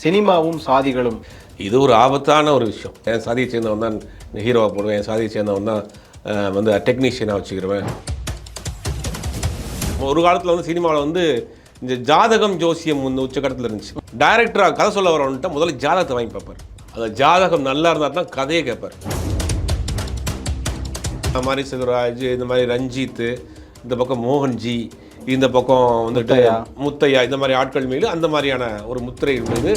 சினிமாவும் சாதிகளும் இது ஒரு ஆபத்தான ஒரு விஷயம். என் சாதியை சேர்ந்தவன் தான் ஹீரோவாக போடுவேன், என் சாதியை சேர்ந்தவன் தான் வந்து டெக்னீஷியனாக வச்சுக்கிடுவேன். ஒரு காலத்தில் வந்து சினிமாவில் வந்து இந்த ஜாதகம் ஜோசியம் வந்து உச்சக்கட்டத்தில் இருந்துச்சு. டைரக்டராக கதை சொல்ல வரவன்ட்ட முதல்ல ஜாதகத்தை வாங்கி பார்ப்பார். அந்த ஜாதகம் நல்லா இருந்தால் தான் கதையை கேட்பார். இந்த மாதிரி சிவராஜ், இந்த மாதிரி ரஞ்சித், இந்த பக்கம் மோகன்ஜி, இந்த பக்கம் வந்துட்டு முத்தையா, இந்த மாதிரி ஆட்கள் மீது அந்த மாதிரியான ஒரு முத்திரை மீது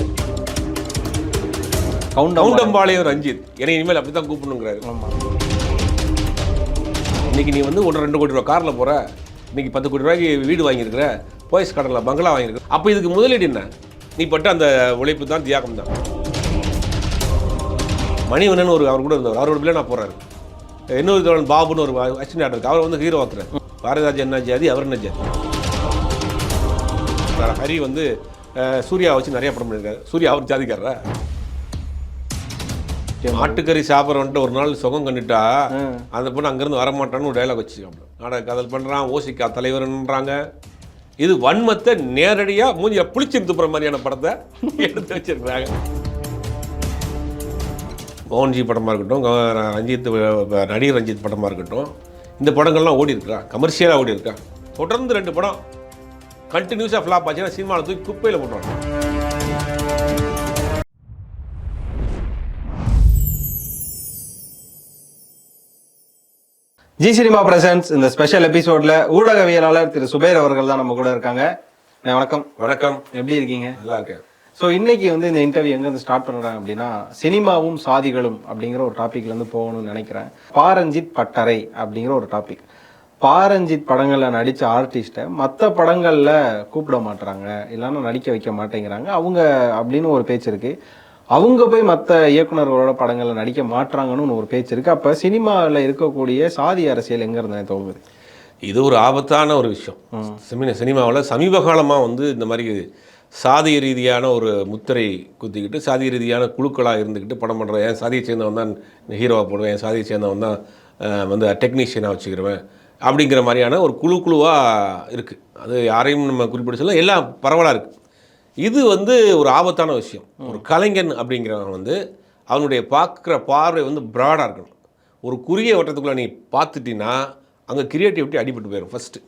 கவுண்டம்பாளையம் ரஞ்சித் என்னை இனிமேல் அப்படி தான் கூப்பிடணுங்கிறாரு. இன்னைக்கு நீ வந்து 1-2 கோடி ரூபா காரில் போகிற, இன்னைக்கு 10 கோடி ரூபாய்க்கு வீடு வாங்கியிருக்கிற, போயஸ் கடனில் பங்களா வாங்கியிருக்கிற, அப்போ இதுக்கு முதலீடு என்ன? நீ பட்ட அந்த உழைப்பு தான், தியாகம் தான். மணிவண்ணன் ஒரு அவர் கூட இருந்தவர், அவரோட பிள்ளை நான் போகிறாரு. இன்னொரு தோழன் பாபுன்னு ஒரு அசிஸ்டன்ட் ஆர்டர் இருக்கு, அவர் வந்து ஹீரோ ஆக்குறாரு. பாரதிராஜ் என்ன ஜாதி, அவர் என்ன ஜாதி. ஹரி வந்து சூர்யா வச்சு நிறைய படம் பண்ணியிருக்காரு. சூர்யா அவர் ஜாதிக்காரரா? ஆட்டுக்கறி சாப்பிட்றவன்ட்டு ஒரு நாள் சுகம் கண்டுட்டா அந்த பொண்ணு அங்கேருந்து வரமாட்டான்னு ஒரு டைலாக் வச்சுக்காங்க. நாடக காதல் பண்ணுறான், ஓசிக்கா தலைவர்ன்றாங்க. இது வன்மத்தை நேரடியாக மூஞ்சியை புளிச்சு துப்புற மாதிரியான படத்தை எடுத்து வச்சிருக்கிறாங்க. மோகன்ஜி படமாக இருக்கட்டும், ரஞ்சித் நடிகர் ரஞ்சித் படமாக இருக்கட்டும், இந்த படங்கள்லாம் ஓடி இருக்கா, கமர்ஷியலாக ஓடி இருக்கா. தொடர்ந்து 2 படம் கண்டினியூஸாக ஃப்ளாப் ஆச்சுன்னா சினிமாவில் தூக்கி குப்பையில் போட்டுருவாங்க. ஜி சினிமா பிரசன்ஸ் இந்த ஸ்பெஷல் எபிசோட்ல ஊடகவியலாளர் திரு சுபேர் அவர்கள் தான் நம்ம கூட இருக்காங்க. வணக்கம். வணக்கம். எப்படி இருக்கீங்க? நல்லா இருக்கேன். ஸோ இன்னைக்கு வந்து இந்த இன்டர்வியூ எங்கேருந்து ஸ்டார்ட் பண்ணுறாங்க அப்படின்னா, சினிமாவும் சாதிகளும் அப்படிங்கிற ஒரு டாபிக்ல இருந்து போகணும்னு நினைக்கிறேன். பாரஞ்சித் பட்டறை அப்படிங்கிற ஒரு டாபிக். பாரஞ்சித் படங்களில் நடித்த ஆர்டிஸ்ட்டை மற்ற படங்களில் கூப்பிட மாட்டுறாங்க, இல்லைன்னா நடிக்க வைக்க மாட்டேங்கிறாங்க அவங்க அப்படின்னு ஒரு பேச்சு இருக்குது. அவங்க போய் மற்ற இயக்குநர்களோட படங்களில் நடிக்க மாட்டுறாங்கன்னு ஒரு பேச்சு இருக்குது. அப்போ சினிமாவில் இருக்கக்கூடிய சாதி அரசியல் எங்கேருந்து துவங்குது? இது ஒரு ஆபத்தான ஒரு விஷயம். சினிமாவில் சமீப காலமாக வந்து இந்த மாதிரி சாதிய ரீதியான ஒரு முத்திரை குத்திக்கிட்டு, சாதிய ரீதியான குழுக்களாக இருந்துக்கிட்டு படம் பண்ணுறேன், என் சாதியை சேர்ந்தவன் தான் ஹீரோவாக போடுவேன், என் சாதியை சேர்ந்தவன் தான் வந்து டெக்னீஷியனாக வச்சுக்கிடுவேன் அப்படிங்கிற மாதிரியான ஒரு குழுவாக இருக்குது. அது யாரையும் நம்ம குறிப்பிட்டு சொல்ல, எல்லாம் பரவலாக இருக்குது. இது வந்து ஒரு ஆபத்தான விஷயம். ஒரு கலைஞன் அப்படிங்கிறவன் வந்து அவனுடைய பார்க்குற பார்வை வந்து ப்ராடாக இருக்கணும். ஒரு குறுகிய வட்டத்துக்குள்ளே நீ பார்த்துட்டின்னா அங்கே கிரியேட்டிவிட்டி அடிபட்டு போயிடும். ஃபஸ்ட்டு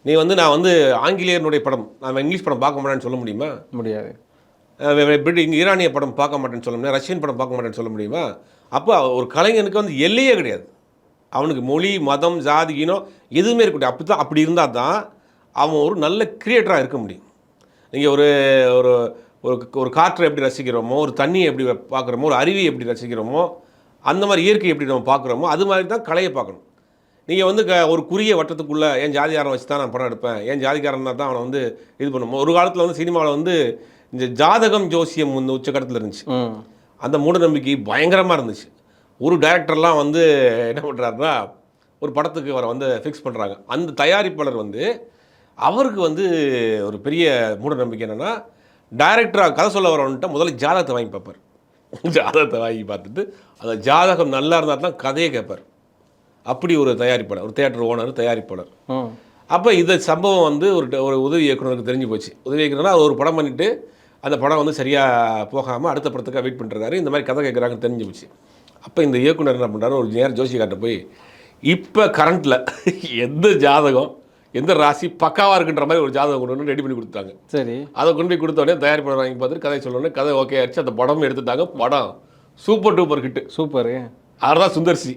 நீ வந்து நான் வந்து ஆங்கிலேயனுடைய படம், நான் இங்கிலீஷ் படம் பார்க்க மாட்டேன்னு சொல்ல முடியுமா? முடியாது. ஈரானிய படம் பார்க்க மாட்டேன்னு சொல்ல முடியும், ரஷ்யன் படம் பார்க்க மாட்டேன்னு சொல்ல முடியுமா? அப்போ ஒரு கலைஞனுக்கு வந்து எல்லையே கிடையாது. அவனுக்கு மொழி, மதம், ஜாதி, இனம் எதுவுமே இருக்கட்டும். அப்படி இருந்தால் தான் அவன் ஒரு நல்ல கிரியேட்டராக இருக்க முடியும். நீங்கள் ஒரு ஒரு ஒரு காற்றை எப்படி ரசிக்கிறோமோ, ஒரு தண்ணியை எப்படி பார்க்குறோமோ, ஒரு அருவியை எப்படி ரசிக்கிறோமோ, அந்த மாதிரி இயற்கை எப்படி நம்ம பார்க்குறோமோ, அது மாதிரி தான் கலையை பார்க்கணும். நீங்கள் வந்து ஒரு குறுகிய வட்டத்துக்குள்ளே என் ஜாதிகாரன் வச்சு தான் நான் படம் எடுப்பேன், என் ஜாதிகாரன் தான் அவனை வந்து இது பண்ணுவோம். ஒரு காலத்தில் வந்து சினிமாவில் வந்து இந்த ஜாதகம் ஜோசியம் வந்து உச்சக்கட்டத்தில் இருந்துச்சு. அந்த மூட நம்பிக்கை பயங்கரமாக இருந்துச்சு. ஒரு டைரக்டர்லாம் வந்து என்ன பண்ணுறாருன்னா, ஒரு படத்துக்கு அவரை வந்து ஃபிக்ஸ் பண்ணுறாங்க. அந்த தயாரிப்பாளர் வந்து அவருக்கு வந்து ஒரு பெரிய மூட நம்பிக்கை என்னென்னா, டைரக்டராக கதை சொல்ல வரவன்ட்ட முதல்ல ஜாதகத்தை வாங்கி பார்ப்பார். ஜாதகத்தை வாங்கி பார்த்துட்டு அந்த ஜாதகம் நல்லா இருந்தால் தான் கதையை கேட்பார். அப்படி ஒரு தயாரிப்பாளர், ஒரு தியேட்டர் ஓனர், தயாரிப்பாளர். அப்போ இந்த சம்பவம் வந்து ஒரு உதவி இயக்குனருக்கு தெரிஞ்சு போச்சு. உதவி இயக்குனர்னா அவர் ஒரு படம் பண்ணிவிட்டு அந்த படம் வந்து சரியாக போகாமல் அடுத்த படத்துக்காக வெயிட் பண்ணிருக்காரு. இந்த மாதிரி கதை கேட்குறாங்கன்னு தெரிஞ்சு போச்சு. அப்போ இந்த இயக்குனர் என்ன பண்ணுறாரு, ஒரு நேரம் ஜோசிகார்ட்ட போய் இப்போ கரண்ட்டில் எந்த ஜாதகம், எந்த ராசி பக்காவாக இருக்குன்ற மாதிரி ஒரு ஜாதகம் கொண்டு வந்து ரெடி பண்ணி கொடுத்தாங்க. சரி, அதை கொண்டு போய் கொடுத்தோடனே தயாரிப்பாளர் வாங்கி பார்த்துட்டு கதை சொல்லணுன்னே கதை ஓகே ஆயிடுச்சு. அந்த படமும் எடுத்துட்டாங்க. படம் சூப்பர் டூப்பர் ஹிட்டு. சூப்பர். அவர் தான் சுந்தர்சி.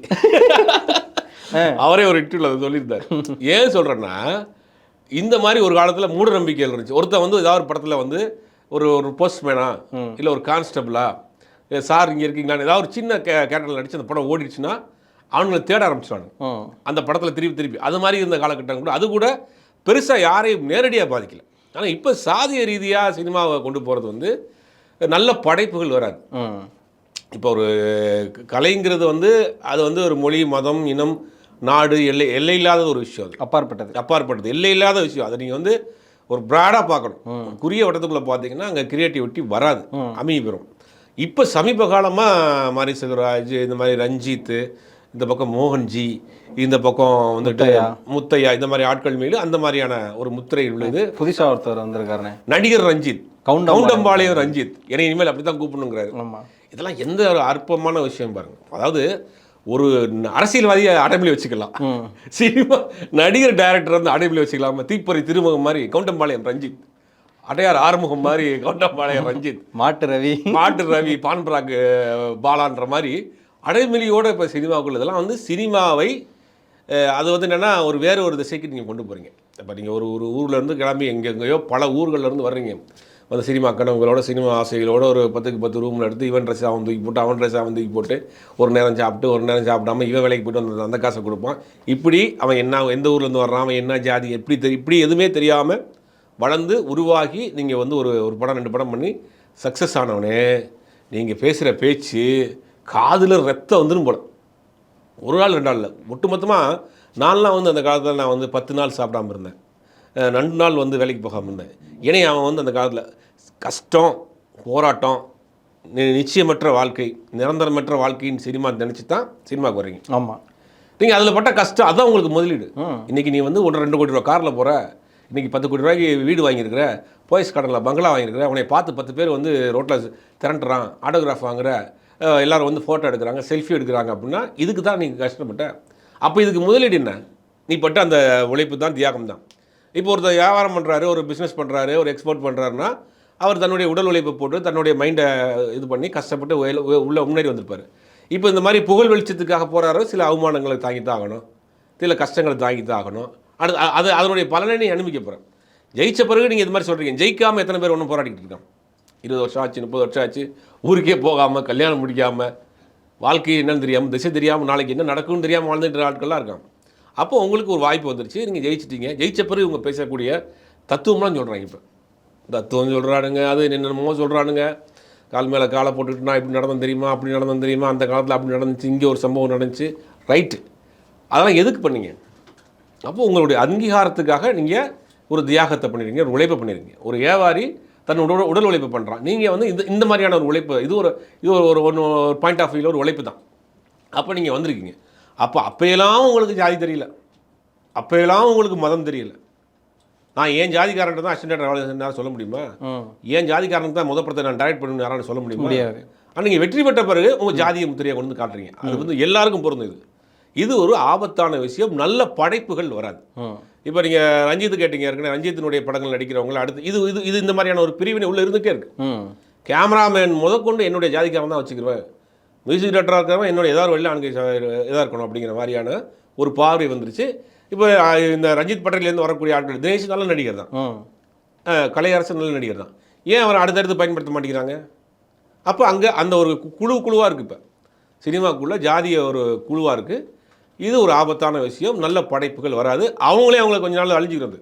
அவரே ஒரு இன்டர்வியூல அதை சொல்லியிருந்தார். ஏன் சொல்கிறேன்னா, இந்த மாதிரி ஒரு காலத்தில் மூட நம்பிக்கைகள் இருந்துச்சு. ஒருத்தன் வந்து ஏதாவது ஒரு படத்தில் வந்து ஒரு போஸ்ட்மேனா, இல்லை ஒரு கான்ஸ்டபிளா, இல்லை சார் இங்கே இருக்கீங்களான்னு ஏதாவது ஒரு சின்ன கேரக்டரில் நடிச்சு அந்த படம் ஓடிடுச்சுன்னா அவங்களை தேட ஆரம்பிச்சிட்டாங்க அந்த படத்தில் திருப்பி. அது மாதிரி இருந்த காலகட்டம் கூட, அது கூட பெருசாக யாரையும் நேரடியாக பாதிக்கல. ஆனால் இப்போ சாதிய ரீதியாக சினிமாவை கொண்டு போகிறது வந்து நல்ல படைப்புகள் வராது. இப்போ ஒரு கலைங்கிறது வந்து அது வந்து ஒரு மொழி, மதம், இனம், நாடு, எல்லை இல்லாத ஒரு விஷயம். அது அப்பாற்பட்டது எல்லை இல்லாத விஷயம். அதை நீங்கள் வந்து ஒரு ப்ராடாக பார்க்கணும். குறுகிய வட்டத்துக்குள்ளே பார்த்தீங்கன்னா அங்கே கிரியேட்டிவிட்டி வராது, அமைய பெறும். இப்போ சமீப காலமாக மாரி சிவராஜ், இந்த மாதிரி ரஞ்சித், இந்த பக்கம் மோகன்ஜி, இந்த பக்கம் வந்துட்டு முத்தையா, இந்த மாதிரி ஆட்கள் மீது அந்த மாதிரியான ஒரு முத்திரை உள்ளது. புதுசாக ஒருத்தர் வந்திருக்காரு, நடிகர் ரஞ்சித். கவுண்டம்பாளையம் ரஞ்சித் என்னை இனிமேல் அப்படி தான் கூப்பிடணுங்கிறாரு. ஆமா. இதெல்லாம் எந்த ஒரு அற்பமான விஷயம் பாருங்க. அதாவது ஒரு அரசியல்வாதியை அடைமொழி வச்சுக்கலாம், சினிமா நடிகர் டைரக்டர் வந்து அடைமொழி வச்சுக்கலாமா? தீப்பொறி திருமுகம் மாதிரி கவுண்டம்பாளையம் ரஞ்சித், அடையார் ஆறுமுகம் மாதிரி கவுண்டம்பாளையம் ரஞ்சித், மாட்டு ரவி பான்பராக் பாலான்ற மாதிரி அடைமொழியோடு இப்போ சினிமாவுக்குள்ள இதெல்லாம் வந்து சினிமாவை அது வந்து என்னென்னா ஒரு வேறு ஒரு திசைக்கு நீங்கள் கொண்டு போகிறீங்க. இப்போ நீங்கள் ஒரு ஊர்லேருந்து கிளம்பி எங்கெங்கேயோ பல ஊர்கள்லேருந்து வர்றீங்க, அந்த சினிமா கனவுகளோட சினிமா ஆசைகளோட ஒரு 10க்கு 10 ரூமில் எடுத்து இவன் ட்ரெஸ் அவன் தூக்கி போட்டு அவன் ட்ரெஸ் அவன் தூக்கி போட்டு ஒரு நேரம் சாப்பிட்டு ஒரு நேரம் சாப்பிடாம இவன் வேலைக்கு போய்ட்டு வந்து அந்த காசை கொடுப்பான். இப்படி அவன் என்ன எந்த ஊர்லேருந்து வர்றான், அவன் என்ன ஜாதி இப்படி எதுவுமே தெரியாமல் வளர்ந்து உருவாகி நீங்கள் வந்து ஒரு படம் 2 படம் பண்ணி சக்ஸஸ் ஆனவனே நீங்கள் பேசுகிற பேச்சு காதில் ரத்தம் வந்துடும் போல. ஒரு நாள் 2 நாள் இல்லை, ஒட்டுமொத்தமாக நான்லாம் வந்து அந்த காலத்தில் நான் வந்து 10 நாள் சாப்பிடாமல் இருந்தேன், 2 நாள் வந்து வேலைக்கு போகாமல் இருந்தேன். ஏன்னா அவன் வந்து அந்த காலத்தில் கஷ்டம், போராட்டம், நிச்சயமற்ற வாழ்க்கை, நிரந்தரமற்ற வாழ்க்கைன்னு சினிமா நினச்சி தான் சினிமாவுக்கு வர்றீங்க. ஆமாம். நீங்கள் அதில் பட்ட கஷ்டம் அதுதான் உங்களுக்கு முதலீடு. இன்றைக்கி நீ வந்து 1-2 கோடி ரூபா காரில் போகிற, இன்றைக்கி 10 கோடி ரூபாய்க்கு வீடு வாங்கியிருக்கிற, போயஸ் கார்டனில் பங்களா வாங்கியிருக்கிற, அவனை பார்த்து 10 பேர் வந்து ரோட்டில் திரண்டுறான், ஆட்டோகிராஃப் வாங்குற, எல்லோரும் வந்து ஃபோட்டோ எடுக்கிறாங்க, செல்ஃபி எடுக்கிறாங்க அப்படின்னா இதுக்கு தான் நீங்கள் கஷ்டப்பட்ட. அப்போ இதுக்கு முதலீடு என்ன? நீ பட்ட அந்த உழைப்பு தான், தியாகம் தான். இப்போ ஒருத்தர் வியாபாரம் பண்ணுறாரு, ஒரு பிஸ்னஸ் பண்ணுறாரு, ஒரு எக்ஸ்போர்ட் பண்ணுறாருன்னா அவர் தன்னுடைய உடல் உழைப்பை போட்டு தன்னுடைய மைண்டை இது பண்ணி கஷ்டப்பட்டு உள்ள முன்னேறி வந்திருப்பார். இப்போ இந்த மாதிரி புகழ் வெளிச்சத்துக்காக போகிறாரோ சில அவமானங்களை தாங்கி தான் ஆகணும், சில கஷ்டங்களை தாங்கி தான் ஆகணும். அது அதனுடைய பலனை நீ அனுபவிக்க போகிறேன். ஜெயிச்ச பிறகு நீங்கள் இது மாதிரி சொல்கிறீங்க. ஜெயிக்காமல் எத்தனை பேர் ஒன்றும் போராடிக்கிட்டு இருக்கான்? 20 வருஷம் ஆச்சு, 30 வருஷம் ஆச்சு, ஊருக்கே போகாமல், கல்யாணம் முடிக்காமல், வாழ்க்கை என்னன்னு தெரியாமல், திசை தெரியாமல், நாளைக்கு என்ன நடக்கும்னு தெரியாமல் வாழ்ந்துட்டு ஆட்கள்லாம் இருக்காங்க. அப்போ உங்களுக்கு ஒரு வாய்ப்பு வந்துருச்சு, நீங்கள் ஜெயிச்சிட்டீங்க. ஜெயிச்ச பிறகு இவங்க பேசக்கூடிய தத்துவம்லாம் சொல்கிறாங்க. இப்போ தத்துவம் சொல்கிறானுங்க, அது என்னென்னமோ சொல்கிறானுங்க, கால் மேலே காலை போட்டுக்கிட்டு நான் இப்படி நடந்தது தெரியுமா, அப்படி நடந்தது தெரியுமா, அந்த காலத்தில் அப்படி நடந்துச்சு, இங்கே ஒரு சம்பவம் நடந்துச்சு, ரைட்டு. அதெல்லாம் எதுக்கு பண்ணீங்க? அப்போ உங்களுடைய அங்கீகாரத்துக்காக நீங்கள் ஒரு தியாகத்தை பண்ணிடுறீங்க, ஒரு உழைப்பை பண்ணிடுறீங்க. ஒரு வியாபாரி தன் உடல் உழைப்பு பண்ணுறான், நீங்கள் வந்து இந்த மாதிரியான ஒரு உழைப்பு, இது ஒரு பாயிண்ட் ஆஃப் வியூவில் ஒரு உழைப்பு தான். அப்போ நீங்கள் வந்திருக்கீங்க. அப்போயெல்லாம் உங்களுக்கு ஜாதி தெரியல, அப்போயெல்லாம் உங்களுக்கு மதம் தெரியல. நான் ஏன் ஜாதிக்காரன் தான் அசிஸ்டன்ட் சொல்ல முடியுமா? ஏன் ஜாதிக்காரனுக்கு தான் படத்தை நான் டைரக்ட் பண்ணணும் யாராலும் சொல்ல முடியுமா? முடியாது. ஆனால் நீங்கள் வெற்றி பெற்ற பிறகு உங்கள் ஜாதியை முத்திரையை கொண்டு வந்து காட்டுறீங்க. அது வந்து எல்லாருக்கும் பொருந்தும். இது ஒரு ஆபத்தான விஷயம். நல்ல படைப்புகள் வராது. இப்போ நீங்கள் ரஞ்சித் கேட்டீங்க, ஏற்கனவே ரஞ்சித்தினுடைய படங்கள் நடிக்கிறவங்களை அடுத்து இது இந்த மாதிரியான ஒரு பிரிவினை உள்ள இருந்துகிட்டே இருக்கு. கேமராமேன் முதற்கொண்டு என்னுடைய ஜாதிக்காரன் தான் வச்சுக்கிறேன், மியூசிக் டேரக்டராக இருக்கிறவன் என்னோட ஏதாவது வெளில அங்கே இதாக இருக்கணும் அப்படிங்கிற மாதிரியான ஒரு பார்வை வந்துருச்சு. இப்போ இந்த ரஞ்சித் பட்டேலேருந்து வரக்கூடிய ஆட்கள், தினேஷ் நல்ல நடிகர் தான், கலையரசன் நல்ல நடிகர் தான், ஏன் அவர் அடுத்தடுத்து பயன்படுத்த மாட்டேங்கிறாங்க? அப்போ அங்கே அந்த ஒரு குழுவாக இருக்குது. இப்போ சினிமாக்குள்ளே ஜாதிய ஒரு குழுவாக இருக்குது. இது ஒரு ஆபத்தான விஷயம். நல்ல படைப்புகள் வராது. அவங்கள கொஞ்ச நாள் அழிஞ்சிக்கிறது.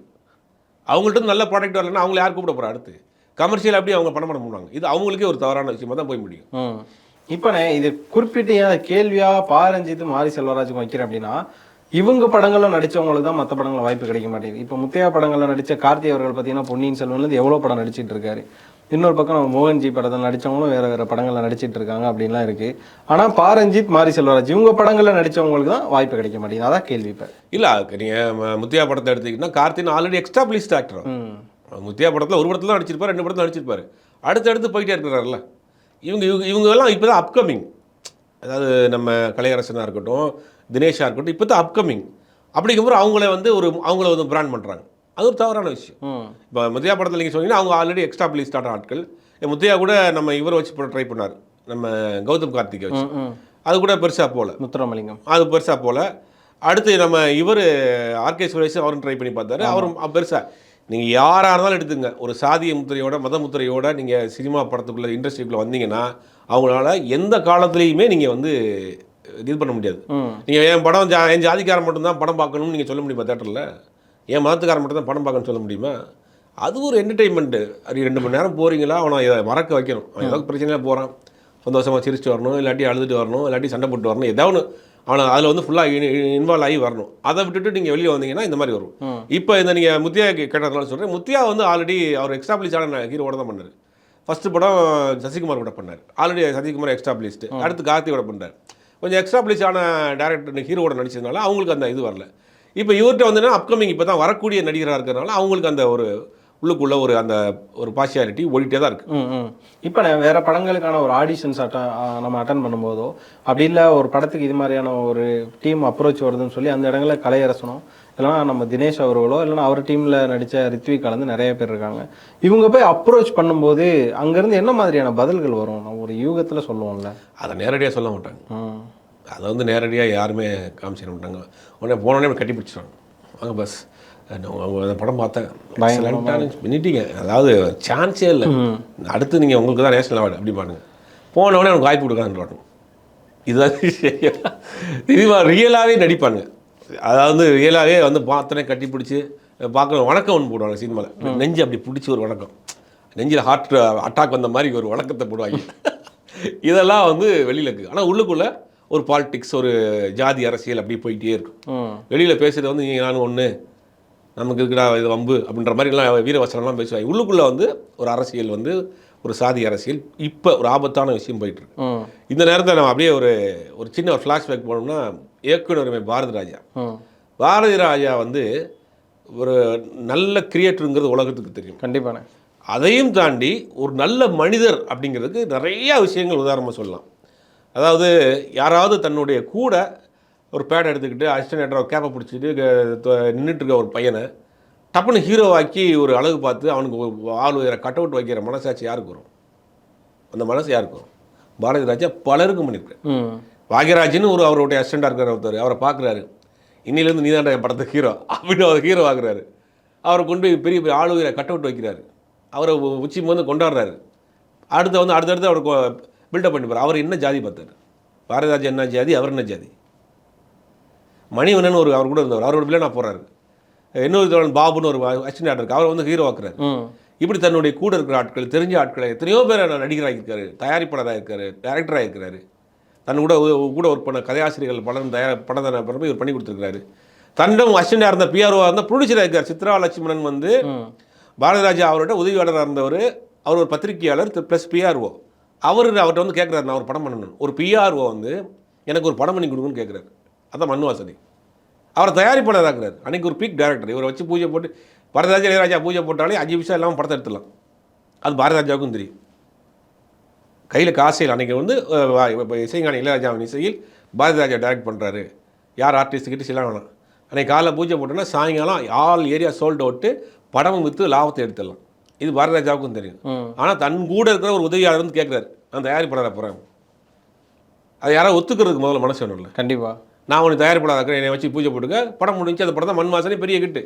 அவங்கள்ட்ட நல்ல ப்ராடக்ட் வரலன்னா அவங்கள யார் கூப்பிட போகிறா? அடுத்து கமர்ஷியல் அப்படி அவங்க பணம் பண்ண முடியாங்க. இது அவங்களுக்கே ஒரு தவறான விஷயமாக தான் போய் முடியும். இப்போ இது குறிப்பிட்ட கேள்வியாக பாரஞ்சித்து மாரி செல்வராஜுக்கு வைக்கிறேன் அப்படின்னா, இவங்க படங்களில் நடித்தவங்களுக்கு தான் மற்ற படங்களில் வாய்ப்பு கிடைக்க மாட்டேங்குது. இப்போ முத்தையா படங்களில் நடித்த கார்த்தி அவர்கள் பார்த்தீங்கன்னா பொன்னியின் செல்வன்லேருந்து எவ்வளோ படம் நடிச்சிட்டு இருக்காரு. இன்னொரு பக்கம் நம்ம மோகன்ஜி படத்தில் நடித்தவங்களும் வேறு படங்களில் நடிச்சிட்டு இருக்காங்க அப்படின்லாம் இருக்குது. ஆனால் பாரஞ்சித் மாரி செல்வராஜ் இவங்க படங்களில் நடித்தவங்களுக்கு தான் வாய்ப்பு கிடைக்க மாட்டேங்குது. அதான் கேள்வி. இப்போ இல்லை, நீங்கள் முத்தையா படத்தை எடுத்திங்கன்னா கார்த்தின் ஆல்ரெடி எக்ஸ்டாப்ளிஷ்ட் ஆக்டர். முத்தையா படத்தில் ஒரு படத்தில் நடிச்சிருப்பார், 2 படத்தில் நடிச்சிருப்பார், அடுத்து போயிட்டே இருக்கிறாருல்ல. இவங்கெல்லாம் இப்போ தான் அப்கமிங். அதாவது நம்ம கலையரசனாக இருக்கட்டும், தினேஷாக இருக்கட்டும், இப்போ தான் அப்கமிங். அப்படிங்கும்போது அவங்கள வந்து பிராண்ட் பண்ணுறாங்க. அது ஒரு தவறான விஷயம். இப்போ முத்தையா படத்தில் நீங்கள் சொன்னீங்கன்னா அவங்க ஆல்ரெடி எக்ஸ்டாப்ளிஷ்டான ஆட்கள். முத்தையா கூட நம்ம இவரை வச்சு ட்ரை பண்ணார், நம்ம கௌதம் கார்த்திகை வச்சு. அது கூட பெருசாக போகல. முத்துராமலிங்கம் அது பெருசாக போகல. அடுத்து நம்ம இவர் ஆர்கே சுரேஷ் அவரும் ட்ரை பண்ணி பார்த்தாரு, அவரும் பெருசாக. நீங்கள் யாராக இருந்தாலும் எடுத்துங்க, ஒரு சாதிய முத்திரையோட மத முத்திரையோட நீங்கள் சினிமா படத்துக்குள்ளே இண்டஸ்ட்ரிக்குள்ளே வந்தீங்கன்னா அவங்களால எந்த காலத்துலேயுமே நீங்கள் வந்து இது பண்ண முடியாது. நீங்கள் என் ஜாதிக்காரன் மட்டும்தான் படம் பார்க்கணும்னு நீங்கள் சொல்ல முடியுமா? தேட்டரில் என் மதத்துக்காரன் மட்டும் தான் படம் பார்க்கணும்னு சொல்ல முடியுமா? அது ஒரு என்டர்டெயின்மெண்ட்டு. அது 2 மணி நேரம் போகிறீங்களா, அவனை மறக்க வைக்கணும். அவன் ஏதாவது பிரச்சனையாக போகிறான், சந்தோஷமாக சிரிச்சுட்டு வரணும், இல்லாட்டி அழுதுட்டு வரணும், இல்லாட்டி சண்டை போட்டு வரணும், ஏதாவது அவனை அதில் வந்து ஃபுல்லாக இன்வால்வ் ஆகி வரணும். அதை விட்டுட்டு நீங்கள் வெளியே வந்தீங்கன்னா இந்த மாதிரி வரும். இப்போ இந்த நீங்கள் முத்தியா கேட்டதுனால சொல்கிறேன், முத்தியா வந்து ஆல்ரெடி அவர் எக்ஸ்டாப்ளிஷான ஹீரோட தான் பண்ணார். ஃபஸ்ட்டு படம் சசிகுமார் கூட பண்ணார், ஆல்ரெடி சசிகுமார் எக்ஸ்டாப்ளிஷ்டு. அடுத்து கார்த்தியோட பண்ணார். கொஞ்சம் எக்ஸ்டாப்ளிஷான டேரக்டர் ஹீரோட நடிச்சதுனால அவங்களுக்கு அந்த இது வரல. இப்போ இவர்கிட்ட வந்து அப்கமிங் இப்போ தான் வரக்கூடிய நடிகராக இருக்கிறதுனால அவங்களுக்கு அந்த உள்ளுக்குள்ளே அந்த ஒரு பார்ஷியாலிட்டி ஓடிட்டே தான் இருக்குது. இப்போ நான் வேற படங்களுக்கான ஒரு ஆடிஷன்ஸ் நம்ம அட்டன் பண்ணும்போதோ அப்படி இல்லை ஒரு படத்துக்கு இது மாதிரியான ஒரு டீம் அப்ரோச் வருதுன்னு சொல்லி அந்த இடங்களில் கலையரசனோ இல்லைனா நம்ம தினேஷ் அவர்களோ இல்லைனா அவர் டீமில் நடித்த ரித்விக் கலந்து நிறைய பேர் இருக்காங்க. இவங்க போய் அப்ரோச் பண்ணும்போது அங்கேருந்து என்ன மாதிரியான பதில்கள் வரும்? நம்ம ஒரு யூகத்தில் சொல்லுவோம்ல, அதை நேரடியாக சொல்ல மாட்டாங்க. அதை வந்து நேரடியாக யாருமே காமிச்சிட மாட்டாங்க. உடனே போனோடனே கட்டி பிடிச்சிடுவாங்க. வாங்க பஸ், அவங்க அந்த படம் பார்த்தேன் பண்ணிட்டீங்க, அதாவது சான்ஸே இல்லை, அடுத்து நீங்கள் உங்களுக்கு தான் நேஷனல் அவார்டு அப்படி பாருங்க. போனவொடனே அவனுக்கு வாய்ப்பு கொடுக்காதுன்னு இதுதான் இதுவா ரியலாகவே நடிப்பானுங்க. அதாவது ரியலாகவே வந்து பார்த்தோன்னே கட்டி பிடிச்சி பார்க்க வணக்கம் ஒன்று போடுவாங்க சினிமாவில். நெஞ்சு அப்படி பிடிச்சி ஒரு வணக்கம், நெஞ்சில் ஹார்ட் அட்டாக் வந்த மாதிரி ஒரு வணக்கத்தை போடுவாங்க. இதெல்லாம் வந்து வெளியில் இருக்குது. ஆனால் உள்ளுக்குள்ளே ஒரு பாலிடிக்ஸ், ஒரு ஜாதி அரசியல் அப்படி போயிட்டே இருக்கும். வெளியில் பேசுகிறது வந்து நீங்கள் நானும் ஒன்று, நமக்கு இருக்கிற இது வம்பு அப்படின்ற மாதிரிலாம் வீரவசனம்லாம் பேசுவாங்க. உள்ளுக்குள்ளே வந்து ஒரு அரசியல் வந்து ஒரு சாதி அரசியல் இப்போ ஒரு ஆபத்தான விஷயம் போயிட்டுருக்கு. இந்த நேரத்தில் நம்ம அப்படியே ஒரு சின்ன ஒரு ஃப்ளாஷ்பேக் போனோம்னா, இயக்குனர் பாரதி ராஜா வந்து ஒரு நல்ல கிரியேட்டருங்கிறது உலகத்துக்கு தெரியும் கண்டிப்பான. அதையும் தாண்டி ஒரு நல்ல மனிதர் அப்படிங்கிறதுக்கு நிறையா விஷயங்கள் உதாரணமாக சொல்லலாம். அதாவது யாராவது தன்னுடைய கூட ஒரு பேட் எடுத்துக்கிட்டு அசிஸ்டன்ட் ஒரு கேப்பை பிடிச்சிட்டு நின்றுட்டு இருக்க ஒரு பையனை டப்புன்னு ஹீரோவாக்கி ஒரு அழகு பார்த்து அவனுக்கு ஆள் உயர கட் அவுட் வைக்கிற மனசாட்சி யாருக்கு வரும்? அந்த மனசு யாருக்கு வரும்? பாரதி ராஜா பலருக்கும் பண்ணியிருக்காரு. பாக்யராஜ்னு அவருடைய அசிஸ்டண்டாக இருக்கிற ஒருத்தர் அவரை பார்க்குறாரு, இன்னிலேருந்து நீ தான் என் படத்துக்கு ஹீரோ அப்படின்னு அவர் ஹீரோ ஆகுறாரு. அவரை கொண்டு போய் பெரிய பெரிய ஆள் உயர கட் அவுட் வைக்கிறாரு, அவரை உச்சி வந்து கொண்டாடுறாரு. அடுத்தடுத்து அவருக்கு பில்டப் பண்ணிப்பார். அவர் என்ன ஜாதி பார்த்தார்? பாரதி ராஜா என்ன ஜாதி, அவர் என்ன ஜாதி? மணிவண்ணன் அவர் கூட இருந்தவர், அவரோட பிள்ளை நான் போகிறாரு. இன்னொரு தோழன் பாபுன்னு ஒரு அசிஸ்டன்ட் இருக்குது, அவர் வந்து ஹீரோ ஆக்குறாரு. இப்படி தன்னுடைய கூட இருக்கிற ஆட்கள், தெரிஞ்ச ஆட்களை எத்தனையோ பேர் நடிகராக இருக்காரு, தயாரிப்பாளராக இருக்காரு, டைரக்டராக இருக்கிறாரு. தன் கூட ஒர்க் பண்ண கதையாசிரியர்கள் படம் படம் இவர் பண்ணி கொடுத்துருக்காரு. தன்னிடம் அசிஸ்டண்டாக இருந்த பிஆர்ஓவாக இருந்தால் ப்ரொடியூசராக இருக்கார். சித்ரா லட்சுமணன் வந்து பாரதி ராஜா அவரோட உதவியாளராக இருந்தவர். அவர் ஒரு பத்திரிகையாளர் ப்ளஸ் பிஆர்ஓ. அவர்கிட்ட வந்து கேட்குறாரு, நான் ஒரு படம் பண்ணணும். ஒரு பிஆர்ஓ வந்து எனக்கு ஒரு படம் பண்ணி கொடுங்கன்னு கேட்குறாரு. அதான் மன்வாசனி. அவரை தயாரிப்பாளராக இருக்கிறார். அன்றைக்கி ஒரு பீக் டேரக்டர். இவரை வச்சு பூஜை போட்டு பாரதிராஜா இளையராஜா பூஜை போட்டாலே 5 நிமிஷம் இல்லாமல் படத்தை எடுத்துடலாம். அது பாரதிராஜாவுக்கும் தெரியும். கையில் காசையில் அன்றைக்கி வந்து இசைஞானி இளையராஜாவின் இசையில் பாரதிராஜா டைரக்ட் பண்ணுறாரு. யார் ஆர்டிஸ்ட்டுக்கிட்ட சில வேணாம். அன்றைக்கி காலைல பூஜை போட்டோன்னா சாயங்காலம் ஆல் ஏரியா சோல்ட் அவுட்டு படம் விற்று லாபத்தை எடுத்துடலாம். இது பாரதிராஜாவுக்கும் தெரியும். ஆனால் தன் கூட இருக்கிற ஒரு உதவியாளர் வந்து கேட்குறாரு, நான் தயாரிப்பாளராக போகிறேன். அது யாராவது ஒத்துக்கிறதுக்கு முதல்ல மனசு வேணும்ல. கண்டிப்பாக நான் உனக்கு தயாரிப்பாளராக இருக்கிறேன், என்னை வச்சு பூஜை போட்டுக்க, படம் முடிஞ்சு அந்த படம் தான் மண் வாசனை பெரிய கிட்டு.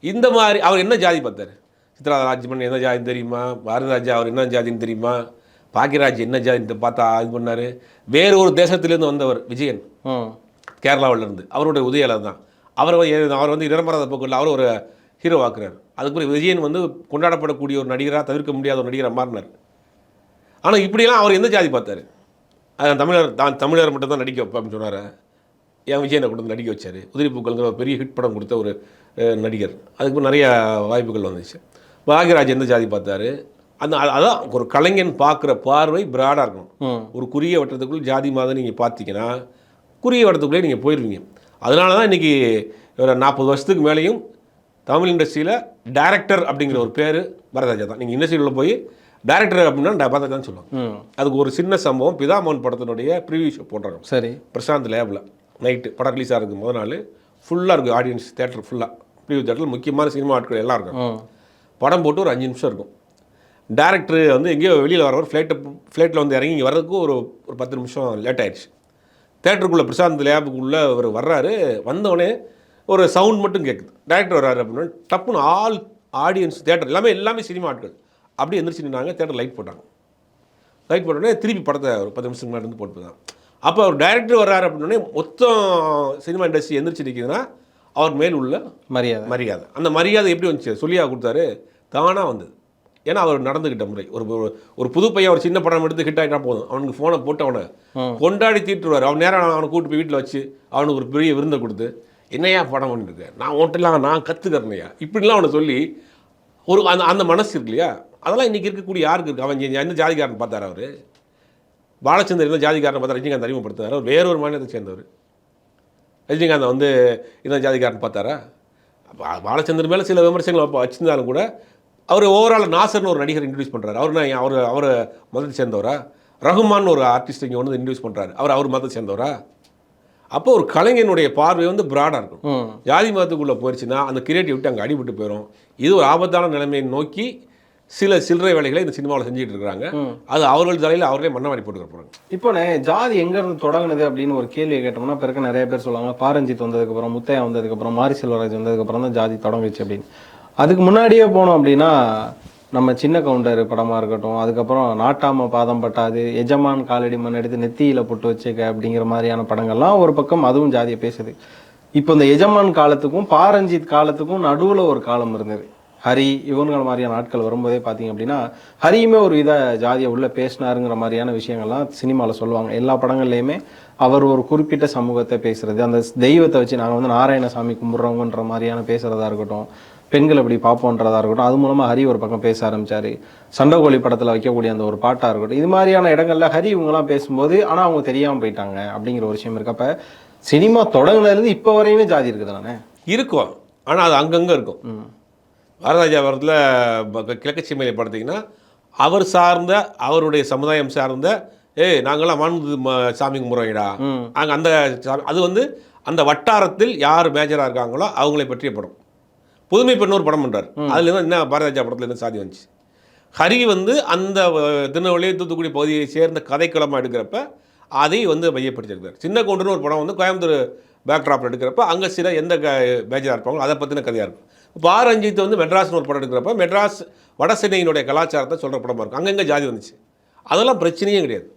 இந்த மாதிரி அவர் என்ன ஜாதி பார்த்தார்? சித்ரா ராஜ்மன் என்ன ஜாதின்னு தெரியுமா? பாரதிராஜா அவர் என்ன ஜாதின்னு தெரியுமா? பாக்யராஜ் என்ன ஜாதின்னு பார்த்தா இது பண்ணார். வேறு ஒரு தேசத்துலேருந்து வந்தவர் விஜயன், கேரளாவிலேருந்து, அவருடைய உதவியாளர் தான். அவர் வந்து இடமராத போக்கில் அவர் ஒரு ஹீரோ ஆக்குறார். அதுக்கு விஜயன் வந்து கொண்டாடப்படக்கூடிய ஒரு நடிகராக, தவிர்க்க முடியாத ஒரு நடிகராக மாறினார். ஆனால் இப்படியெல்லாம் அவர் எந்த ஜாதி பார்த்தார்? தமிழர் மட்டும் தான் நடிக்க வைப்பேன் அப்படின்னு சொன்னார். என் விஜயனை கொண்டு நடிக்க வச்சார். உதிரி பூக்கள்ங்கிற பெரிய ஹிட் படம் கொடுத்த ஒரு நடிகர். அதுக்கு நிறைய வாய்ப்புகள் வந்துச்சு. பாக்யராஜ் எந்த ஜாதி பார்த்தாரு? அதான் ஒரு கலைஞன் பார்க்குற பார்வை பிராடாக இருக்கணும். ஒரு குறுகிய வட்டத்துக்குள்ளே ஜாதி மாதம் நீங்கள் பார்த்தீங்கன்னா குறுகிய வட்டத்துக்குள்ளே நீங்கள் போயிடுவீங்க. அதனால தான் இன்றைக்கி ஒரு 40 வருஷத்துக்கு மேலேயும் தமிழ் இண்டஸ்ட்ரியில் டைரக்டர் அப்படிங்கிற ஒரு பேர் பாரதிராஜா தான். நீங்கள் இண்டஸ்ட்ரியில் போய் டைரக்டர் அப்படின்னா பாரதிராஜான்னு சொல்லுவாங்க. அதுக்கு ஒரு சின்ன சம்பவம், பிதாமோகன் படத்தினுடைய ப்ரிவியூ ஷோ போடுறாங்க. சரி, பிரசாந்த் லேபில் நைட்டு படம் ரிலீஸ் ஆகிறதுக்கு முதல் நாள் ஃபுல்லாக இருக்குது. ஆடியன்ஸ் தேட்டர் ஃபுல்லாக, ப்ரிவியூ தேட்டரில் முக்கியமான சினிமா ஆட்கள் எல்லாம் இருக்கும். படம் போட்டு ஒரு 5 நிமிஷம் இருக்கும். டேரக்டர் வந்து எங்கேயோ வெளியில் வரவர் ஃப்ளைட்டில் வந்து இறங்கி இங்கே வர்றதுக்கு ஒரு 10 நிமிஷம் லேட் ஆகிடுச்சு. தேட்டருக்குள்ளே பிரசாந்த் லேபுக்குள்ளே அவர் வர்றாரு. வந்தவொடனே ஒரு சவுண்ட் மட்டும் கேட்குது. டேரக்டர் வர்றாரு அப்படின்னா டப்புன்னு ஆடியன்ஸ் தேட்டர் எல்லாமே சினிமா ஆட்கள் அப்படியே எந்திரிச்சு நின்னாங்க. தேட்டர் லைட் போட்டாங்க. லைட் போட்டோடனே திருப்பி படத்தை ஒரு 10 நிமிஷம் முன்னாடி வந்து போட்டு தான். அப்போ அவர் டைரக்டர் வர்றாரு அப்படின்னே மொத்தம் சினிமா இண்டஸ்ட்ரி எந்திரிச்சு நிற்கிதுன்னா அவர் மேல் உள்ள மரியாதை. அந்த மரியாதை எப்படி வந்துச்சு? சொல்லியாக கொடுத்தாரு, தானாக வந்தது. ஏன்னா அவர் நடந்துக்கிட்ட முறை. ஒரு புது பையன் ஒரு சின்ன படம் எடுத்து ஹிட் ஆகிட்டா போதும், அவனுக்கு ஃபோனை போட்டு அவனை கொண்டாடி தீட்டுருவார். அவன் நேரம் அவனை கூப்பிட்டு போய் வீட்டில் வச்சு அவனுக்கு ஒரு பெரிய விருந்தை கொடுத்து, என்னையா படம் பண்ணிட்டுருக்கேன், நான் ஓட்டலாம், நான் கற்றுக்கிறேன்னையா இப்படிலாம் அவனை சொல்லி ஒரு அந்த மனசு இருக்கு இல்லையா, அதெல்லாம் இன்றைக்கி இருக்கக்கூடிய யாருக்கு இருக்குது? அவன் எந்த ஜாதிக்காரன் பார்த்தார்? அவர் பாலச்சந்தர் எந்த ஜாதிக்காரன் பார்த்தா ரஜினிகாந்த் அறிமுகப்படுத்தினார். அவர் வேற ஒரு மாநிலத்தை சேர்ந்தவர். ரஜினிகாந்த் வந்து இந்த ஜாதிக்காரன் பார்த்தாரா? பாலச்சந்தர் மேலே சில விமர்சனங்கள் வச்சுருந்தாலும் கூட அவர் ஓவரால் நாசர்னு ஒரு நடிகர் இன்ட்ரடியூஸ் பண்ணுறாரு. அவர் மதத்தை சேர்ந்தவரா? ரகுமான் ஒரு ஆர்டிஸ்ட் இங்கே வந்து இன்ட்ரடியூஸ் பண்ணுறாரு. அவர் மதத்தை சேர்ந்தவரா? அப்போ ஒரு கலைஞனுடைய பார்வை வந்து ப்ராடாக இருக்கும். ஜாதி மதத்துக்குள்ளே போயிடுச்சுன்னா அந்த கிரியேட்டிவிட்டி அங்கே அடிபட்டு போயிடும். இது ஒரு ஆபத்தான நிலைமையை நோக்கி சில சில்லறை வேலைகளை இந்த சினிமாவில் செஞ்சுட்டு இருக்காங்க. அது அவர்கள் தலையில் அவர்களே மண்ணவாரி போட்டுக்க போகிறாங்க. இப்போ ஜாதி எங்கேருந்து தொடங்குனது அப்படின்னு ஒரு கேள்வியை கேட்டோம்னா பிறகு நிறைய பேர் சொல்லுவாங்க பாரஞ்சித் வந்ததுக்கப்புறம், முத்தையா வந்ததுக்கப்புறம், மாரி செல்வராஜ் வந்ததுக்கப்புறம் தான் ஜாதி தொடங்குச்சு அப்படின்னு. அதுக்கு முன்னாடியே போனோம் அப்படின்னா நம்ம சின்ன கவுண்டர் படமாக இருக்கட்டும், அதுக்கப்புறம் நாட்டாம பாதம் பட்டாது, எஜமான் காலடி மண் எடுத்து நெத்தியில் போட்டு வச்சுக்க அப்படிங்கிற மாதிரியான படங்கள்லாம் ஒரு பக்கம் அதுவும் ஜாதியை பேசுது. இப்போ இந்த எஜமான் காலத்துக்கும் பாரஞ்சித் காலத்துக்கும் நடுவில் ஒரு காலம் இருந்தது. ஹரி இவங்கள் மாதிரியான நாட்கள் வரும்போதே பார்த்தீங்க அப்படின்னா ஹரியுமே ஒரு வித ஜாதியை உள்ள பேசினாருங்கிற மாதிரியான விஷயங்கள்லாம் சினிமாவில் சொல்லுவாங்க. எல்லா படங்கள்லையுமே அவர் ஒரு குறிப்பிட்ட சமூகத்தை பேசுறது, அந்த தெய்வத்தை வச்சு நாங்கள் வந்து நாராயணசாமி கும்பிட்றவங்கன்ற மாதிரியான பேசுறதா இருக்கட்டும், பெண்கள் இப்படி பார்ப்போன்றதா இருக்கட்டும், அது மூலமாக ஹரி ஒரு பக்கம் பேச ஆரம்பிச்சாரு. சண்டைக்கோழி படத்தில் வைக்கக்கூடிய அந்த ஒரு பாட்டாக இருக்கட்டும், இது மாதிரியான இடங்கள்ல ஹரி இவங்கெல்லாம் பேசும்போது ஆனால் அவங்க தெரியாமல் போயிட்டாங்க அப்படிங்கிற ஒரு விஷயம் இருக்கு. அப்போ சினிமா தொடங்குனதுலேருந்து இப்போ வரையுமே ஜாதி இருக்குது தானே? இருக்கும், ஆனால் அது அங்கங்கே இருக்கும். வரதராஜா வரத்தில் கிழக்கு சீமையை பார்த்தீங்கன்னா அவர் சார்ந்த அவருடைய சமுதாயம் சார்ந்த நாங்களாம் சாமி கும்பிட்றோம்டா அங்கே அந்த அது வந்து அந்த வட்டாரத்தில் யார் மேஜராக இருக்காங்களோ அவங்களை பற்றிய படம். புதுமை பெண் ஒரு படம் பண்ணுறார். அதுலேருந்து என்ன பாரதிராஜா படத்தில் என்ன சாதி வந்துச்சு. ஹரி வந்து அந்த திருநெல்வேலி தூத்துக்குடி பகுதியை சேர்ந்த கதைக்களமாக எடுக்கிறப்ப அதை வந்து மையப்படுத்தியிருக்கார். சின்ன கவுண்டர்னு ஒரு படம் வந்து கோயம்புத்தூர் பேக்ட்ராப்பில் எடுக்கிறப்ப அங்கே சில எந்த மேஜராக இருப்பாங்களோ அதை பற்றின கதையாக இருக்கும். பாரஞ்சித் வந்து மெட்ராஸ்னு ஒரு படம் எடுக்கிறப்ப மெட்ராஸ் வட சென்னையினுடைய கலாச்சாரத்தை சொல்கிற படமாக இருக்கும். அங்கங்கே ஜாதி வந்துச்சு, அதெல்லாம் பிரச்சனையே கிடையாது.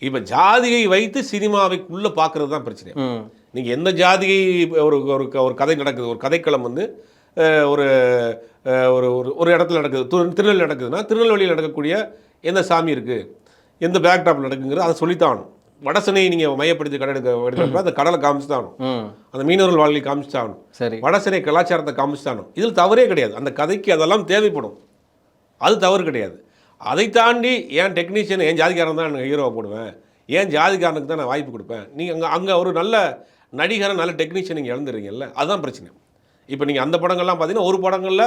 இப்போ ஜாதியை வைத்து சினிமாவைக்குள்ளே பார்க்குறது தான் பிரச்சனை. நீங்கள் எந்த ஜாதியை ஒரு ஒரு கதை நடக்குது, ஒரு கதைக்களம் வந்து ஒரு ஒரு ஒரு இடத்துல நடக்குது, திருநெல்வேலி நடக்குதுன்னா திருநெல்வேலியில் நடக்கக்கூடிய எந்த சாமி இருக்குது, எந்த பேக்டாப்பில் நடக்குங்கிறது அதை சொல்லித்தான் ஆகணும். வடசென்னை நீங்கள் மையப்படுத்தி கடை எடுக்கிறப்ப அந்த கடலை காமிச்சு தான் ஆகணும், அந்த மீனவர்கள் வாழ்க்கை காமிச்சு தான் ஆகணும், சரி, வடசென்னை கலாச்சாரத்தை காமிச்சு தான் ஆகணும். இதில் தவறே கிடையாது. அந்த கதைக்கு அதெல்லாம் தேவைப்படும், அது தவறு கிடையாது. அதை தாண்டி ஏன் டெக்னீஷியன் ஏன் ஜாதிக்காரன் தான் எனக்கு ஹீரோவை போடுவேன், ஏன் ஜாதிக்காரனுக்கு தான் நான் வாய்ப்பு கொடுப்பேன், நீங்கள் அங்கே ஒரு நல்ல நடிகரை நல்ல டெக்னீஷியன் நீங்கள் இழந்துடுறீங்கல்ல, அதுதான் பிரச்சனை. இப்போ நீங்கள் அந்த படங்கள்லாம் பார்த்தீங்கன்னா ஒரு படங்களில்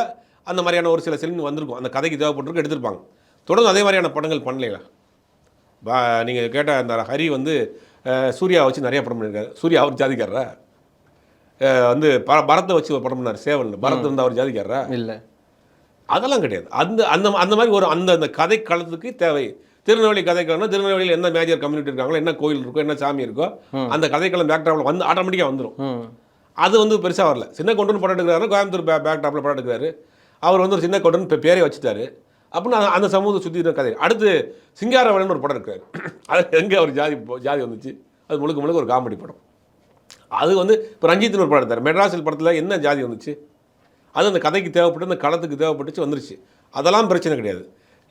அந்த மாதிரியான ஒரு சில சிலிண்டு வந்திருக்கும், அந்த கதைக்கு தேவைப்பட்டிருக்கு எடுத்திருப்பாங்க. தொடர்ந்து அதே மாதிரியான படங்கள் பண்ணலைங்களா? நீங்கள் கேட்ட அந்த ஹரி வந்து சூர்யாவை வச்சு நிறைய படம் பண்ணியிருக்காரு. சூர்யா அவர் ஜாதிக்காரரா? வந்து பரத்தை வச்சு ஒரு படம் பண்ணார் சேவல், பரத் வந்து அவர் ஜாதிக்காரரா? இல்லை, அதெல்லாம் கிடையாது. அந்த அந்த அந்த மாதிரி ஒரு அந்த அந்த கதை களத்துக்கு தேவை. திருநெல்வேலி கதைக்களம்னா திருநெல்வேலியில் என்ன மேஜர் கம்யூனிட்டி இருக்காங்களோ, என்ன கோயில் இருக்கோ, என்ன சாமி இருக்கோ, அந்த கதைக்களம் பேக்ட்ராப்பில் வந்து ஆட்டோமேட்டிக்காக வந்துடும். அது வந்து பெருசாக வரல. சின்ன கொண்டுன்னு படம் எடுக்கிறாரு, கோயம்புத்தூர் பேக்ட்ராப்பில் படம் எடுக்கிறாரு. அவர் வந்து ஒரு சின்ன கொண்டுன்னு பேரே வச்சுட்டாரு. அப்படின்னு அந்த சமூகத்தை சுற்றி இருக்கிற கதை. அடுத்து சிங்காரவேலன் ஒரு படம் இருக்காரு, அது எங்கே அவர் ஜாதி வந்துச்சு, அது முழுக்க முழுக்க ஒரு காமெடி படம். அது வந்து இப்போ ரஞ்சித்னு ஒரு படம் எடுத்தார், மெட்ராஸில் படத்தில் என்ன ஜாதி வந்துச்சு, அது அந்த கதைக்கு தேவைப்பட்டு அந்த களத்துக்கு தேவைப்பட்டுச்சு வந்துருச்சு. அதெல்லாம் பிரச்சனை கிடையாது.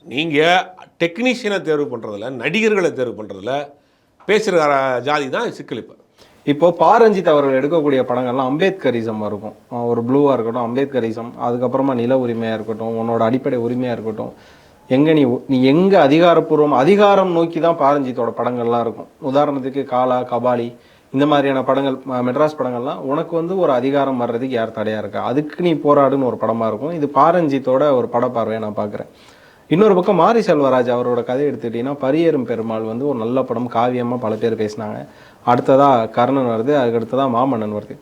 நீங்கள் டெக்னீஷியனை தேர்வு பண்ணுறதில்ல, நடிகர்களை தேர்வு பண்ணுறதில்ல, பேசுகிற ஜாதி தான் சிக்கல். இப்போ பாரஞ்சித் அவர்கள் எடுக்கக்கூடிய படங்கள்லாம் அம்பேத்கரிசம் இருக்கும். ஒரு ப்ளூவாக இருக்கட்டும் அம்பேத்கரிசம், அதுக்கப்புறமா நில உரிமையாக இருக்கட்டும், உன்னோட அடிப்படை உரிமையாக இருக்கட்டும், எங்கே நீ எங்கே அதிகாரம் நோக்கி தான் பாரஞ்சித்தோட படங்கள்லாம் இருக்கும். உதாரணத்துக்கு காலா, கபாலி, இந்த மாதிரியான படங்கள், மெட்ராஸ் படங்கள்லாம் உனக்கு வந்து ஒரு அதிகாரம் வர்றதுக்கு யார் தடையாக இருக்கா, அதுக்கு நீ போராடுன்னு ஒரு படமாக இருக்கும். இது பாரஞ்சித்தோட ஒரு படப்பார்வையை நான் பார்க்குறேன். இன்னொரு பக்கம் மாரி செல்வராஜ் அவரோட கதை எடுத்துக்கிட்டிங்கன்னா பரியேறும் பெருமாள் வந்து ஒரு நல்ல படம், காவியமாக பல பேர் பேசினாங்க. அடுத்ததாக கர்ணன் வருது, அதுக்கு அடுத்ததாக மாமன்னன் வருது.